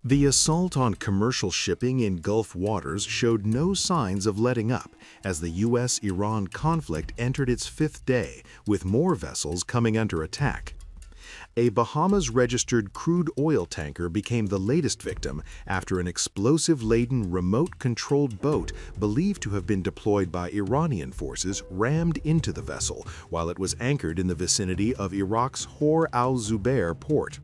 The assault on commercial shipping in Gulf waters showed no signs of letting up as the U.S.-Iran conflict entered its fifth day, with more vessels coming under attack. A Bahamas-registered crude oil tanker became the latest victim after an explosive-laden remote-controlled boat believed to have been deployed by Iranian forces rammed into the vessel while it was anchored in the vicinity of Iraq's Khor al-Zubair port.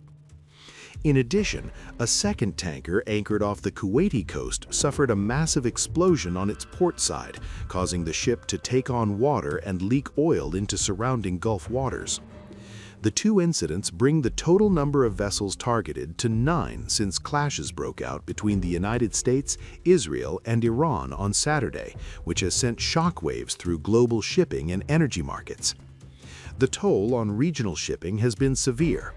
In addition, a second tanker anchored off the Kuwaiti coast suffered a massive explosion on its port side, causing the ship to take on water and leak oil into surrounding Gulf waters. The two incidents bring the total number of vessels targeted to 9 since clashes broke out between the United States, Israel, and Iran on Saturday, which has sent shockwaves through global shipping and energy markets. The toll on regional shipping has been severe.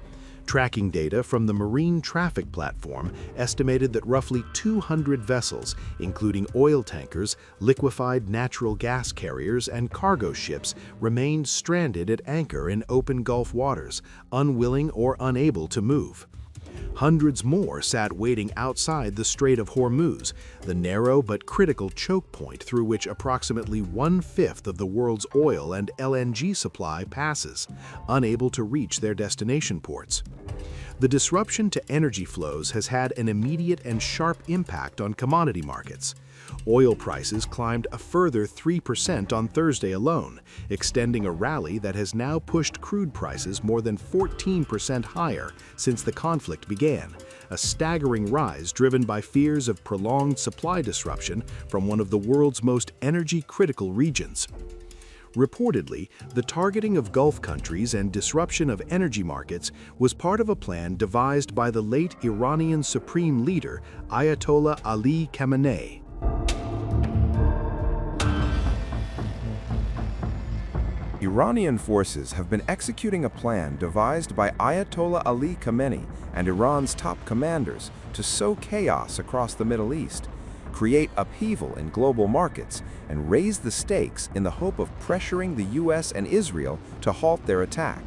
Tracking data from the Marine Traffic Platform estimated that roughly 200 vessels, including oil tankers, liquefied natural gas carriers, and cargo ships, remained stranded at anchor in open Gulf waters, unwilling or unable to move. Hundreds more sat waiting outside the Strait of Hormuz, the narrow but critical choke point through which approximately 1/5 of the world's oil and LNG supply passes, unable to reach their destination ports. The disruption to energy flows has had an immediate and sharp impact on commodity markets. Oil prices climbed a further 3% on Thursday alone, extending a rally that has now pushed crude prices more than 14% higher since the conflict began, a staggering rise driven by fears of prolonged supply disruption from one of the world's most energy-critical regions. Reportedly, the targeting of Gulf countries and disruption of energy markets was part of a plan devised by the late Iranian Supreme Leader Ayatollah Ali Khamenei. Iranian forces have been executing a plan devised by Ayatollah Ali Khamenei and Iran's top commanders to sow chaos across the Middle East, create upheaval in global markets, and raise the stakes in the hope of pressuring the U.S. and Israel to halt their attack.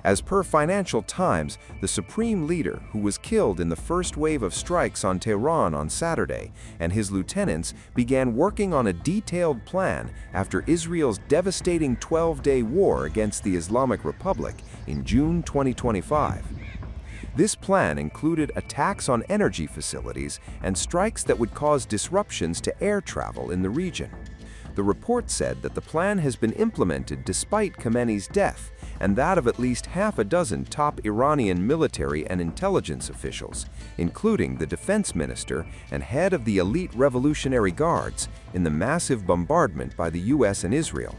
As per Financial Times, the Supreme Leader, who was killed in the first wave of strikes on Tehran on Saturday, and his lieutenants began working on a detailed plan after Israel's devastating 12-day war against the Islamic Republic in June 2025. This plan included attacks on energy facilities and strikes that would cause disruptions to air travel in the region. The report said that the plan has been implemented despite Khamenei's death and that of at least half a dozen top Iranian military and intelligence officials, including the defense minister and head of the elite Revolutionary Guards, in the massive bombardment by the U.S. and Israel.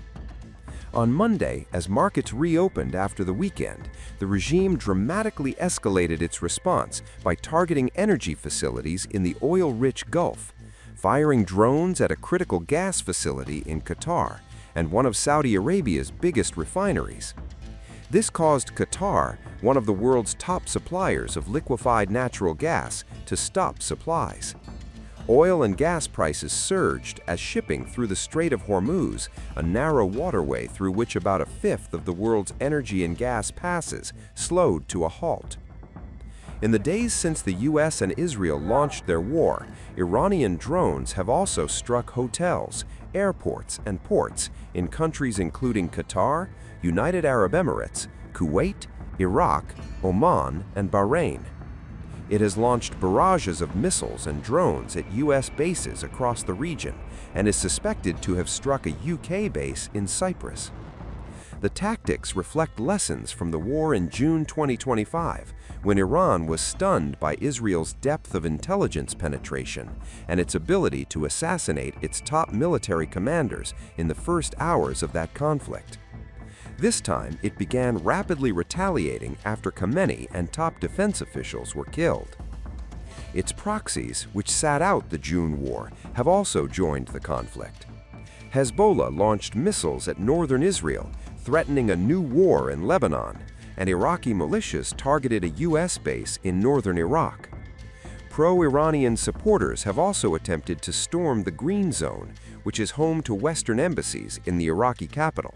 On Monday, as markets reopened after the weekend, the regime dramatically escalated its response by targeting energy facilities in the oil-rich Gulf, firing drones at a critical gas facility in Qatar and one of Saudi Arabia's biggest refineries. This caused Qatar, one of the world's top suppliers of liquefied natural gas, to stop supplies. Oil and gas prices surged as shipping through the Strait of Hormuz, a narrow waterway through which about a fifth of the world's energy and gas passes, slowed to a halt. In the days since the U.S. and Israel launched their war, Iranian drones have also struck hotels, airports, and ports in countries including Qatar, United Arab Emirates, Kuwait, Iraq, Oman, and Bahrain. It has launched barrages of missiles and drones at U.S. bases across the region and is suspected to have struck a U.K. base in Cyprus. The tactics reflect lessons from the war in June 2025, when Iran was stunned by Israel's depth of intelligence penetration and its ability to assassinate its top military commanders in the first hours of that conflict. This time, it began rapidly retaliating after Khamenei and top defense officials were killed. Its proxies, which sat out the June war, have also joined the conflict. Hezbollah launched missiles at northern Israel, threatening a new war in Lebanon, and Iraqi militias targeted a U.S. base in northern Iraq. Pro-Iranian supporters have also attempted to storm the Green Zone, which is home to Western embassies in the Iraqi capital.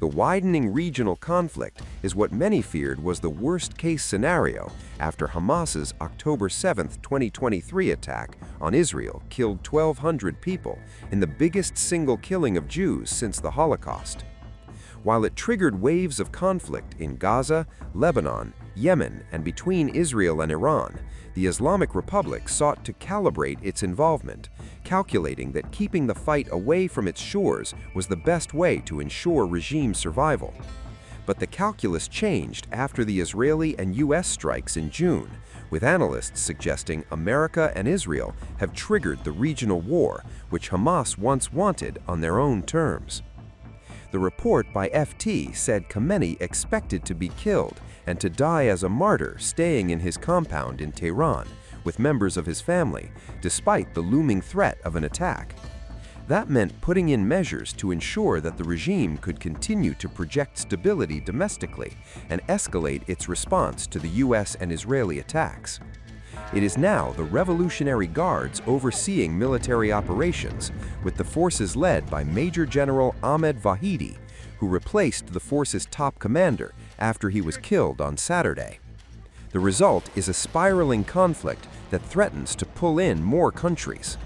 The widening regional conflict is what many feared was the worst-case scenario after Hamas's October 7, 2023 attack on Israel killed 1,200 people in the biggest single killing of Jews since the Holocaust. While it triggered waves of conflict in Gaza, Lebanon, Yemen, and between Israel and Iran, the Islamic Republic sought to calibrate its involvement, calculating that keeping the fight away from its shores was the best way to ensure regime survival. But the calculus changed after the Israeli and U.S. strikes in June, with analysts suggesting America and Israel have triggered the regional war, which Hamas once wanted on their own terms. The report by FT said Khamenei expected to be killed and to die as a martyr staying in his compound in Tehran with members of his family, despite the looming threat of an attack. That meant putting in measures to ensure that the regime could continue to project stability domestically and escalate its response to the U.S. and Israeli attacks. It is now the Revolutionary Guards overseeing military operations, with the forces led by Major General Ahmed Vahidi, who replaced the force's top commander after he was killed on Saturday. The result is a spiraling conflict that threatens to pull in more countries.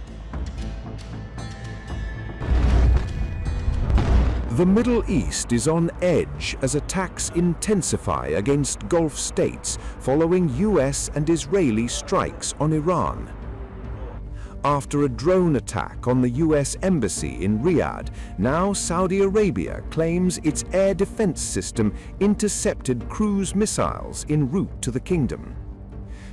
The Middle East is on edge as attacks intensify against Gulf states following US and Israeli strikes on Iran. After a drone attack on the US embassy in Riyadh, now Saudi Arabia claims its air defense system intercepted cruise missiles en route to the kingdom.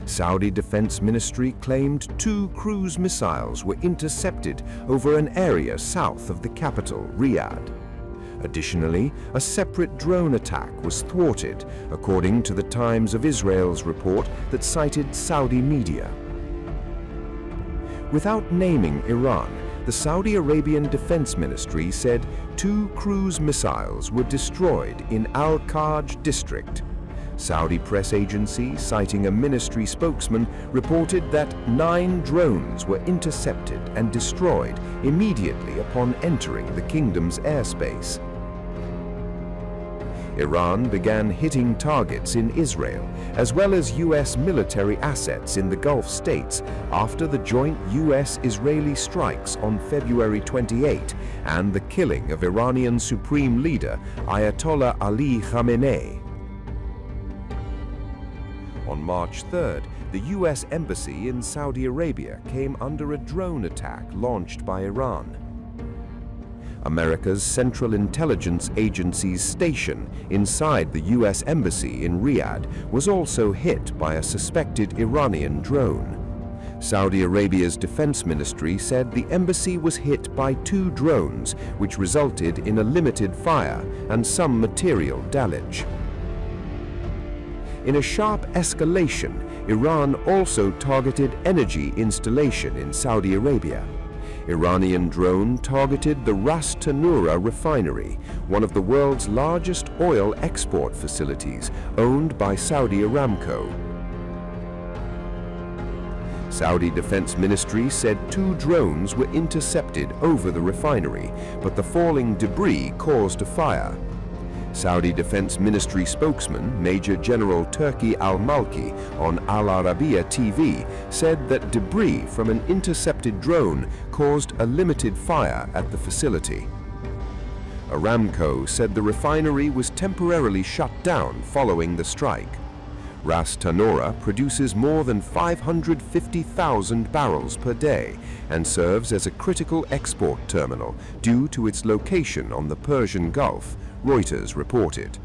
Saudi Defense Ministry claimed 2 cruise missiles were intercepted over an area south of the capital, Riyadh. Additionally, a separate drone attack was thwarted, according to the Times of Israel's report that cited Saudi media. Without naming Iran, the Saudi Arabian Defense Ministry said 2 cruise missiles were destroyed in Al-Kaj district. Saudi press agency, citing a ministry spokesman, reported that 9 drones were intercepted and destroyed immediately upon entering the kingdom's airspace. Iran began hitting targets in Israel, as well as U.S. military assets in the Gulf states after the joint U.S.-Israeli strikes on February 28 and the killing of Iranian Supreme Leader Ayatollah Ali Khamenei. On March 3rd, the U.S. Embassy in Saudi Arabia came under a drone attack launched by Iran. America's Central Intelligence Agency's station inside the U.S. Embassy in Riyadh was also hit by a suspected Iranian drone. Saudi Arabia's defense ministry said the embassy was hit by 2 drones, which resulted in a limited fire and some material damage. In a sharp escalation, Iran also targeted energy installation in Saudi Arabia. Iranian drone targeted the Ras Tanura refinery, one of the world's largest oil export facilities owned by Saudi Aramco. Saudi Defense Ministry said 2 drones were intercepted over the refinery, but the falling debris caused a fire. Saudi Defense Ministry spokesman Major General Turki al-Malki on Al Arabiya TV said that debris from an intercepted drone caused a limited fire at the facility. Aramco said the refinery was temporarily shut down following the strike. Ras Tanura produces more than 550,000 barrels per day and serves as a critical export terminal due to its location on the Persian Gulf, Reuters reported.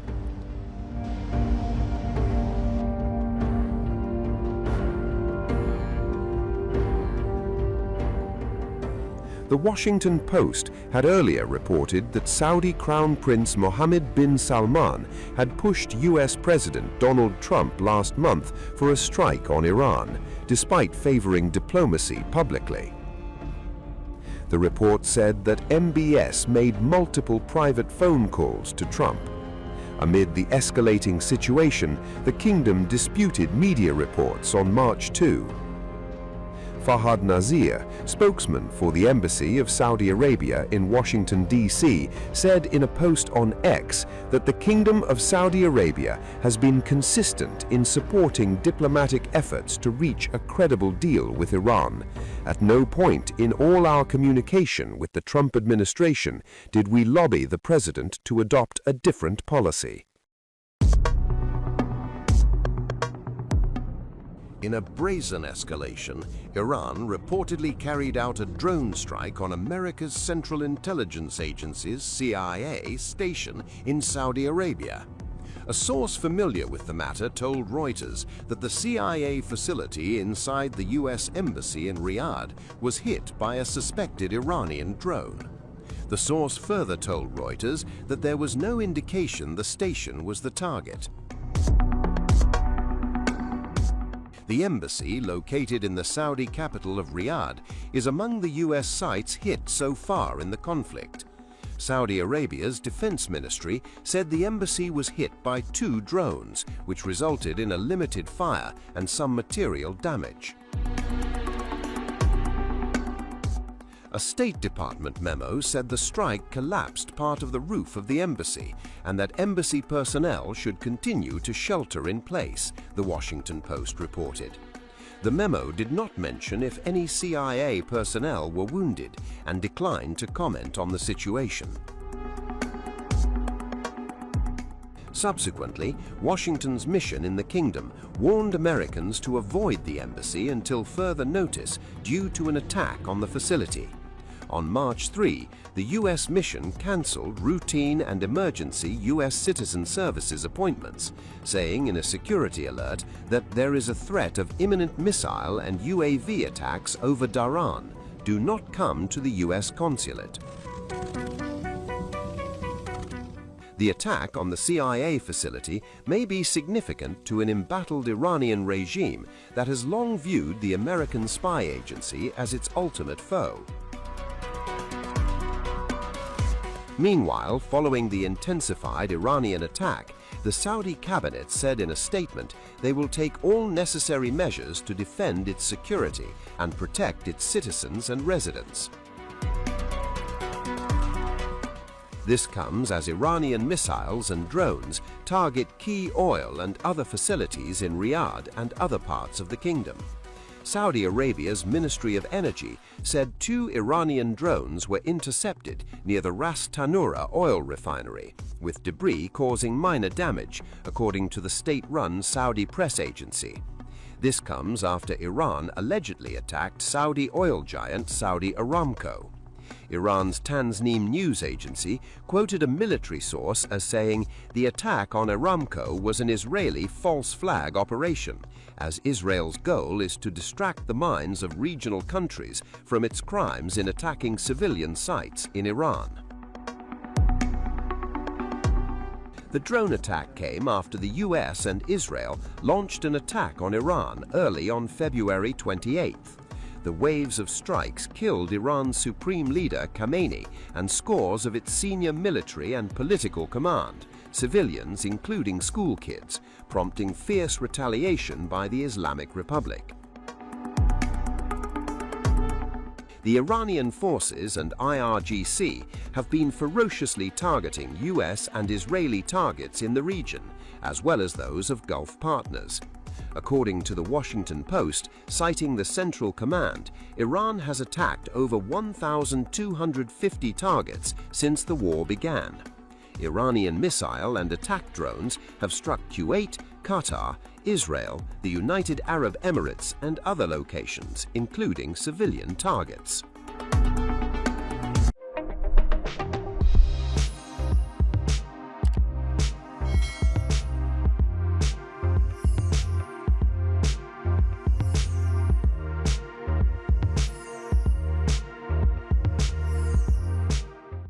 The Washington Post had earlier reported that Saudi Crown Prince Mohammed bin Salman had pushed U.S. President Donald Trump last month for a strike on Iran, despite favoring diplomacy publicly. The report said that MBS made multiple private phone calls to Trump. Amid the escalating situation, the kingdom disputed media reports on March 2. Fahad Nazir, spokesman for the Embassy of Saudi Arabia in Washington, D.C., said in a post on X that the Kingdom of Saudi Arabia has been consistent in supporting diplomatic efforts to reach a credible deal with Iran. At no point in all our communication with the Trump administration did we lobby the president to adopt a different policy. In a brazen escalation, Iran reportedly carried out a drone strike on America's Central Intelligence Agency's CIA station in Saudi Arabia. A source familiar with the matter told Reuters that the CIA facility inside the U.S. Embassy in Riyadh was hit by a suspected Iranian drone. The source further told Reuters that there was no indication the station was the target. The embassy, located in the Saudi capital of Riyadh, is among the U.S. sites hit so far in the conflict. Saudi Arabia's defense ministry said the embassy was hit by 2 drones, which resulted in a limited fire and some material damage. A State Department memo said the strike collapsed part of the roof of the embassy and that embassy personnel should continue to shelter in place, the Washington Post reported. The memo did not mention if any CIA personnel were wounded and declined to comment on the situation. Subsequently, Washington's mission in the kingdom warned Americans to avoid the embassy until further notice due to an attack on the facility. On March 3, the U.S. mission cancelled routine and emergency U.S. citizen services appointments, saying in a security alert that there is a threat of imminent missile and UAV attacks over Tehran. Do not come to the U.S. consulate. The attack on the CIA facility may be significant to an embattled Iranian regime that has long viewed the American spy agency as its ultimate foe. Meanwhile, following the intensified Iranian attack, the Saudi cabinet said in a statement they will take all necessary measures to defend its security and protect its citizens and residents. This comes as Iranian missiles and drones target key oil and other facilities in Riyadh and other parts of the kingdom. Saudi Arabia's Ministry of Energy said 2 Iranian drones were intercepted near the Ras Tanura oil refinery, with debris causing minor damage, according to the state-run Saudi press agency. This comes after Iran allegedly attacked Saudi oil giant Saudi Aramco. Iran's Tasnim news agency quoted a military source as saying the attack on Aramco was an Israeli false flag operation, as Israel's goal is to distract the minds of regional countries from its crimes in attacking civilian sites in Iran. The drone attack came after the US and Israel launched an attack on Iran early on February 28th. The waves of strikes killed Iran's supreme leader Khamenei and scores of its senior military and political command, civilians including school kids, prompting fierce retaliation by the Islamic Republic. The Iranian forces and IRGC have been ferociously targeting US and Israeli targets in the region, as well as those of Gulf partners. According to the Washington Post, citing the Central Command, Iran has attacked over 1,250 targets since the war began. Iranian missile and attack drones have struck Kuwait, Qatar, Israel, the United Arab Emirates, and other locations, including civilian targets.